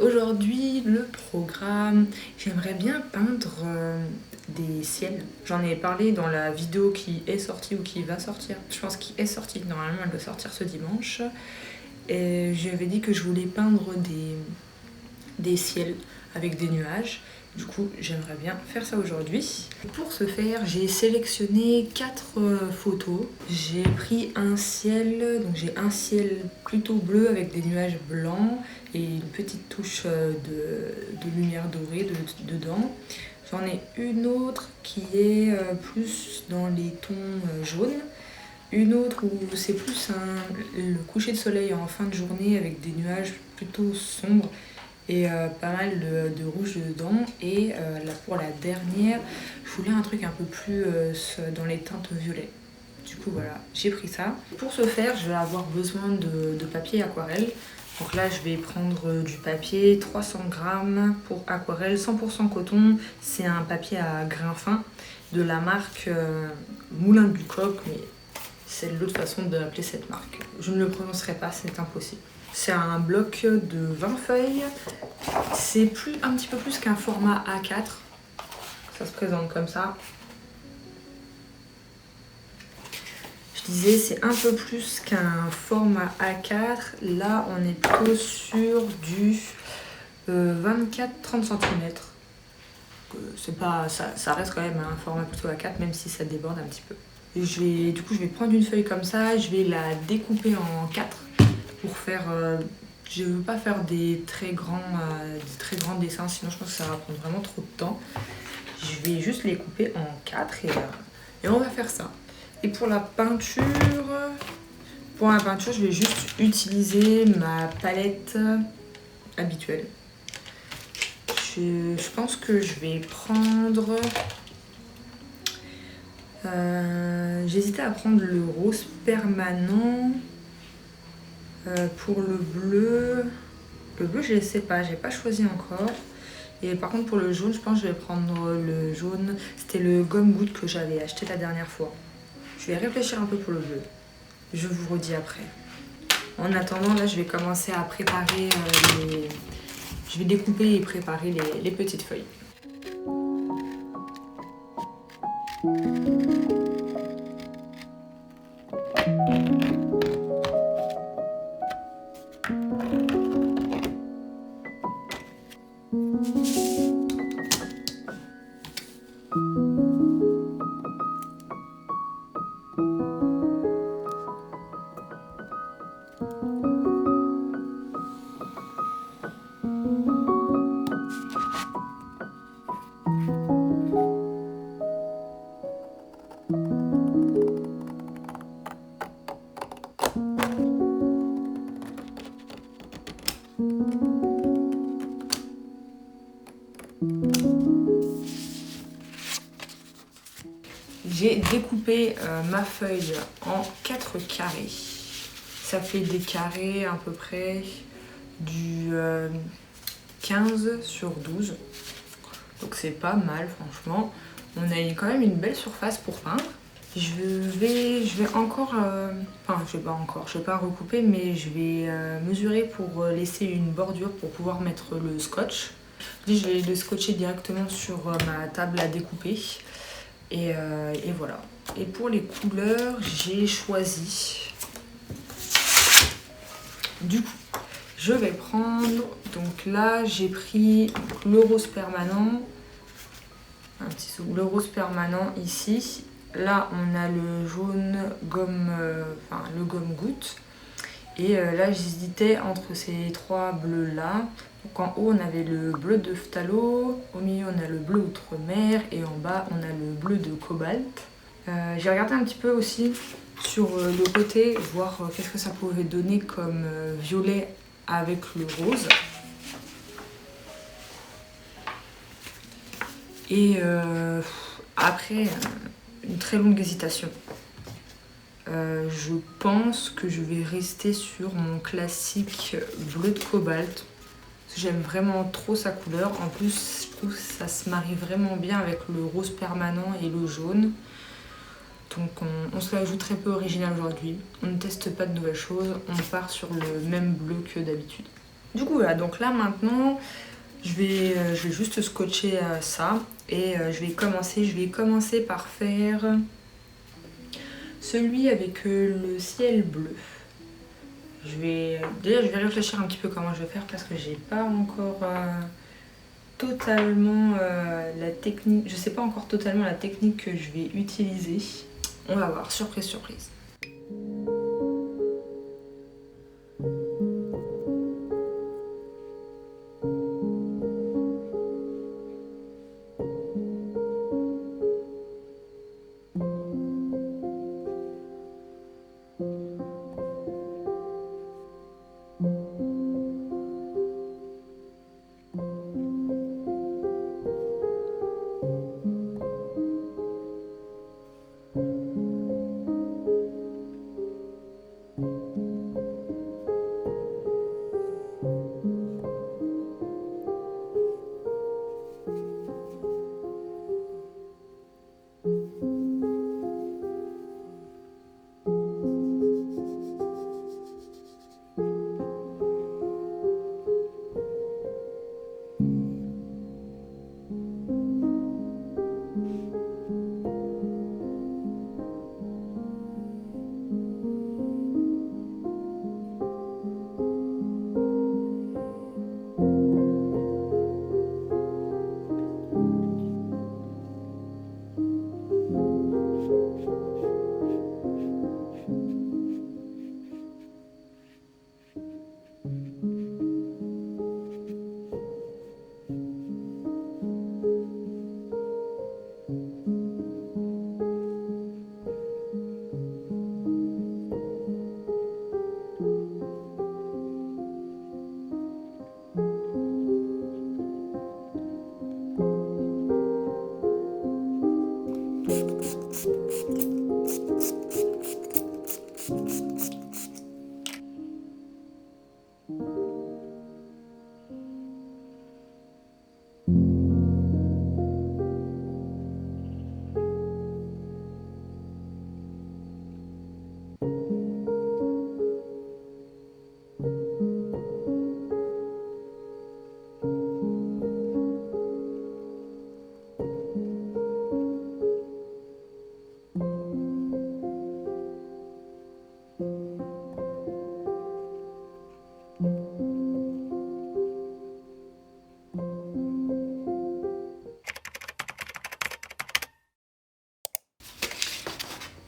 Aujourd'hui, le programme, j'aimerais bien peindre des ciels. J'en ai parlé dans la vidéo qui est sortie ou qui va sortir. Je pense qu'il est sortie, normalement elle doit sortir ce dimanche. Et j'avais dit que je voulais peindre des ciels avec des nuages. Du coup, j'aimerais bien faire ça aujourd'hui. Pour ce faire, j'ai sélectionné 4 photos. J'ai pris un ciel, donc j'ai un ciel plutôt bleu avec des nuages blancs et une petite touche de lumière dorée dedans. J'en ai une autre qui est plus dans les tons jaunes. Une autre où c'est plus le coucher de soleil en fin de journée avec des nuages plutôt sombres et pas mal de rouge dedans. Et là, pour la dernière, je voulais un truc un peu plus dans les teintes violet. Du coup voilà, j'ai pris ça. Pour ce faire, je vais avoir besoin de papier aquarelle. Donc là, je vais prendre du papier 300 grammes pour aquarelle 100% coton. C'est un papier à grain fin de la marque Moulin du Coq, mais c'est l'autre façon d'appeler cette marque. Je ne le prononcerai pas, c'est impossible. C'est un bloc de 20 feuilles. C'est un petit peu plus qu'un format A4. Ça se présente comme ça. Je disais, c'est un peu plus qu'un format A4. Là, on est plutôt sur du 24-30 cm. C'est pas, ça reste quand même un format plutôt A4, même si ça déborde un petit peu. Et du coup, je vais prendre une feuille comme ça, je vais la découper en 4 pour faire... je veux pas faire des très grands dessins, sinon je pense que ça va prendre vraiment trop de temps. Je vais juste les couper en 4 et on va faire ça. Et pour la peinture, je vais juste utiliser ma palette habituelle. Je pense que je vais prendre... j'hésitais à prendre le rose permanent. Pour le bleu, je ne sais pas, j'ai pas choisi encore. Et par contre pour le jaune, je pense que je vais prendre le jaune. C'était le gomme goutte que j'avais acheté la dernière fois. Je vais réfléchir un peu pour le bleu. Je vous redis après. En attendant, là je vais commencer à préparer je vais découper et préparer les petites feuilles. J'ai découpé ma feuille en 4 carrés. Ça fait des carrés à peu près du 15 sur 12. Donc c'est pas mal franchement. On a quand même une belle surface pour peindre. Je vais encore, je vais pas recouper, mais je vais mesurer pour laisser une bordure pour pouvoir mettre le scotch. Je vais le scotcher directement sur ma table à découper. Et voilà. Et pour les couleurs, j'ai choisi. Du coup, je vais prendre. Donc là, j'ai pris le rose permanent. Le rose permanent ici. Là, on a le jaune gomme, le gomme goutte. Et là, j'hésitais entre ces 3 bleus là. Donc en haut, on avait le bleu de phthalo, au milieu, on a le bleu outre-mer et en bas, on a le bleu de cobalt. J'ai regardé un petit peu aussi sur le côté, voir qu'est-ce que ça pouvait donner comme violet avec le rose. Et après une très longue hésitation, je pense que je vais rester sur mon classique bleu de cobalt. J'aime vraiment trop sa couleur. En plus, je trouve que ça se marie vraiment bien avec le rose permanent et le jaune. Donc on se la joue très peu original aujourd'hui. On ne teste pas de nouvelles choses. On part sur le même bleu que d'habitude. Du coup voilà, donc là maintenant, je vais juste scotcher ça. Et je vais commencer par faire celui avec le ciel bleu. Déjà, je vais réfléchir un petit peu comment je vais faire parce que j'ai pas encore totalement la technique. Je sais pas encore totalement la technique que je vais utiliser. On va voir, surprise, surprise.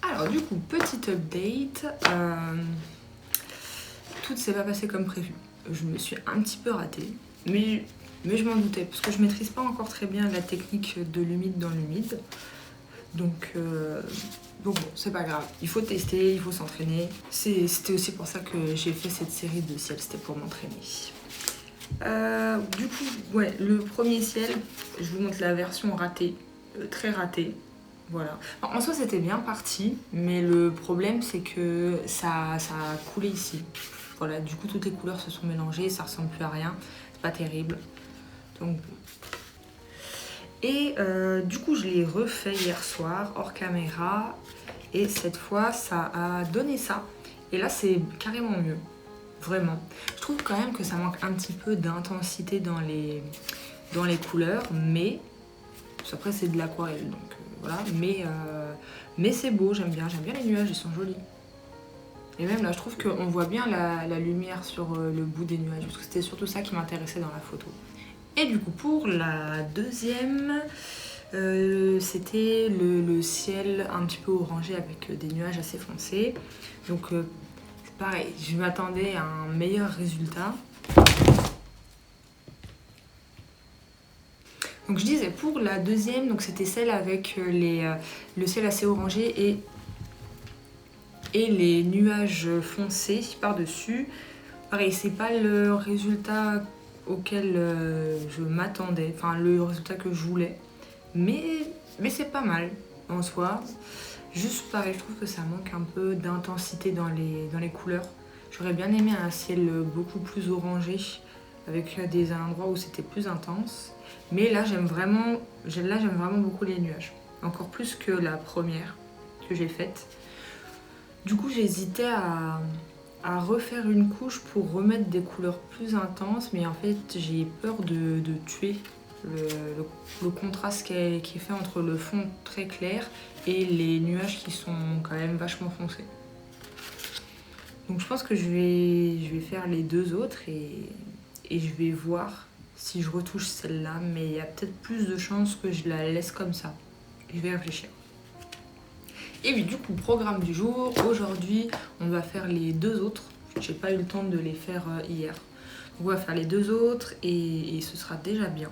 Alors du coup, petite update, tout ne s'est pas passé comme prévu. Je me suis un petit peu ratée, mais je m'en doutais, parce que je maîtrise pas encore très bien la technique de l'humide dans l'humide. Donc bon, c'est pas grave, il faut tester, il faut s'entraîner. C'était aussi pour ça que j'ai fait cette série de ciel, c'était pour m'entraîner. Du coup, ouais, le premier ciel, je vous montre la version ratée, très ratée. Voilà. En soi, c'était bien parti, mais le problème, c'est que ça a coulé ici. Voilà, du coup, toutes les couleurs se sont mélangées, ça ressemble plus à rien. C'est pas terrible. Donc, bon. Et du coup, je l'ai refait hier soir, hors caméra. Et cette fois, ça a donné ça. Et là, c'est carrément mieux. Vraiment. Je trouve quand même que ça manque un petit peu d'intensité dans les couleurs, mais après, c'est de l'aquarelle, donc voilà. Mais c'est beau, j'aime bien les nuages, ils sont jolis. Et même là, je trouve qu'on voit bien la lumière sur le bout des nuages, parce que c'était surtout ça qui m'intéressait dans la photo. Et du coup, pour la deuxième, c'était le ciel un petit peu orangé avec des nuages assez foncés. Donc, c'est pareil, je m'attendais à un meilleur résultat. Donc je disais, pour la deuxième, donc c'était celle avec le ciel assez orangé et les nuages foncés par-dessus. Pareil, c'est pas le résultat auquel je m'attendais, enfin le résultat que je voulais. Mais c'est pas mal en soi. Juste pareil, je trouve que ça manque un peu d'intensité dans les couleurs. J'aurais bien aimé un ciel beaucoup plus orangé, avec des endroits où c'était plus intense. Mais là, j'aime vraiment beaucoup les nuages. Encore plus que la première que j'ai faite. Du coup, j'hésitais à refaire une couche pour remettre des couleurs plus intenses, mais en fait, j'ai peur de tuer le, le- le contraste qui est fait entre le fond très clair et les nuages qui sont quand même vachement foncés. Donc je pense que je vais faire les deux autres et je vais voir si je retouche celle-là, mais il y a peut-être plus de chances que je la laisse comme ça. Je vais réfléchir. Et oui, du coup, programme du jour. Aujourd'hui, on va faire les deux autres. J'ai pas eu le temps de les faire hier. Donc on va faire les deux autres et ce sera déjà bien.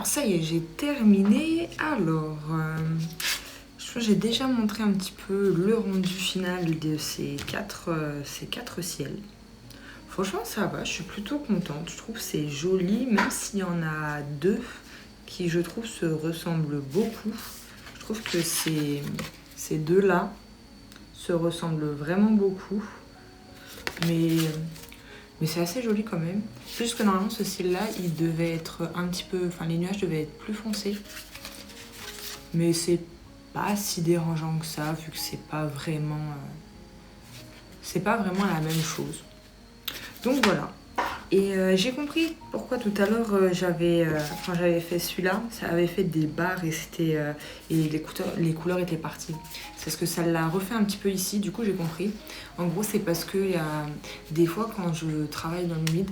Alors ça y est, j'ai terminé. Alors, je crois que j'ai déjà montré un petit peu le rendu final de ces quatre ciels. Franchement, ça va, je suis plutôt contente. Je trouve que c'est joli, même s'il y en a deux qui, je trouve, se ressemblent beaucoup. Je trouve que ces deux-là se ressemblent vraiment beaucoup. Mais c'est assez joli quand même. Plus que normalement, ce ciel-là, il devait être un petit peu... Enfin, les nuages devaient être plus foncés. Mais c'est pas si dérangeant que ça, vu que c'est pas vraiment la même chose. Donc voilà. Et j'ai compris pourquoi tout à l'heure j'avais fait celui-là, ça avait fait des barres et c'était et les couleurs étaient parties. C'est parce que ça l'a refait un petit peu ici, du coup j'ai compris. En gros c'est parce que y a des fois quand je travaille dans l'humide,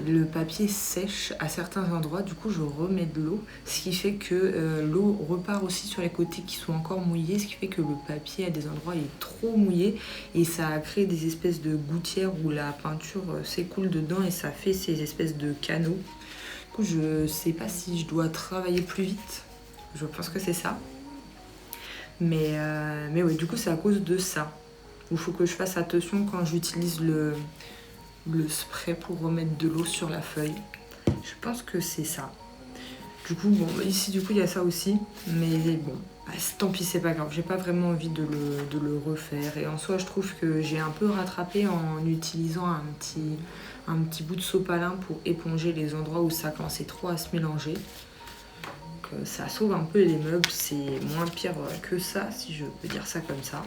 le papier sèche à certains endroits, du coup je remets de l'eau, ce qui fait que l'eau repart aussi sur les côtés qui sont encore mouillés, ce qui fait que le papier à des endroits il est trop mouillé et ça a créé des espèces de gouttières où la peinture s'écoule dedans et ça fait ces espèces de canaux. Du coup je sais pas si je dois travailler plus vite, je pense que c'est ça. Mais ouais, du coup c'est à cause de ça. Il faut que je fasse attention quand j'utilise le spray pour remettre de l'eau sur la feuille. Je pense que c'est ça. Du coup, bon, ici, du coup, il y a ça aussi. Mais bon, tant pis, c'est pas grave. J'ai pas vraiment envie de le refaire. Et en soi, je trouve que j'ai un peu rattrapé en utilisant un petit bout de sopalin pour éponger les endroits où ça commençait trop à se mélanger. Donc, ça sauve un peu les meubles. C'est moins pire que ça, si je peux dire ça comme ça.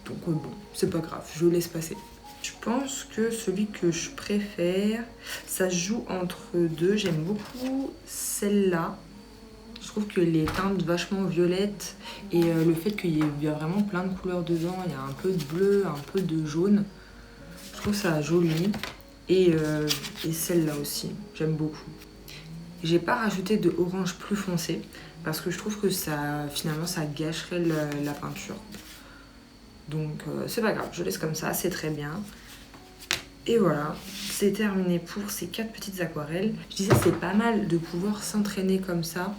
Donc, bon, c'est pas grave. Je laisse passer. Je pense que celui que je préfère, ça se joue entre deux. J'aime beaucoup celle-là. Je trouve qu'elle est teinte vachement violette. Et le fait qu'il y a vraiment plein de couleurs dedans. Il y a un peu de bleu, un peu de jaune. Je trouve ça joli. Et celle-là aussi, j'aime beaucoup. J'ai pas rajouté de orange plus foncé. Parce que je trouve que finalement, ça gâcherait la peinture. Donc c'est pas grave, je laisse comme ça, c'est très bien. Et voilà, c'est terminé pour ces 4 petites aquarelles. Je disais c'est pas mal de pouvoir s'entraîner comme ça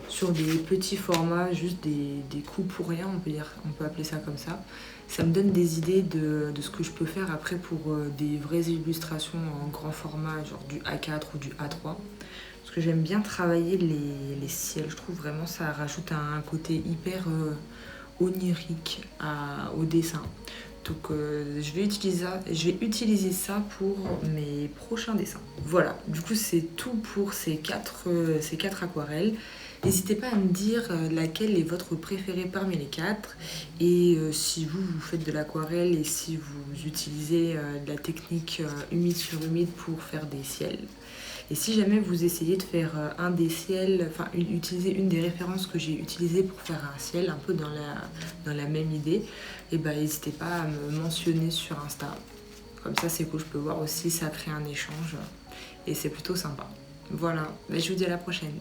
sur des petits formats, juste des coups pour rien, on peut appeler ça comme ça. Ça me donne des idées de ce que je peux faire après pour des vraies illustrations en grand format, genre du A4 ou du A3. Parce que j'aime bien travailler les ciels, je trouve vraiment ça rajoute un côté hyper onirique au dessin. Donc je vais utiliser ça pour mes prochains dessins. Voilà, du coup c'est tout pour ces quatre aquarelles. N'hésitez pas à me dire laquelle est votre préférée parmi les 4 et si vous faites de l'aquarelle et si vous utilisez de la technique humide sur humide pour faire des ciels. Et si jamais vous essayez de faire un des ciels, enfin utiliser une des références que j'ai utilisées pour faire un ciel, un peu dans la même idée, et ben n'hésitez pas à me mentionner sur Insta. Comme ça c'est cool, je peux voir aussi, ça crée un échange et c'est plutôt sympa. Voilà, je vous dis à la prochaine.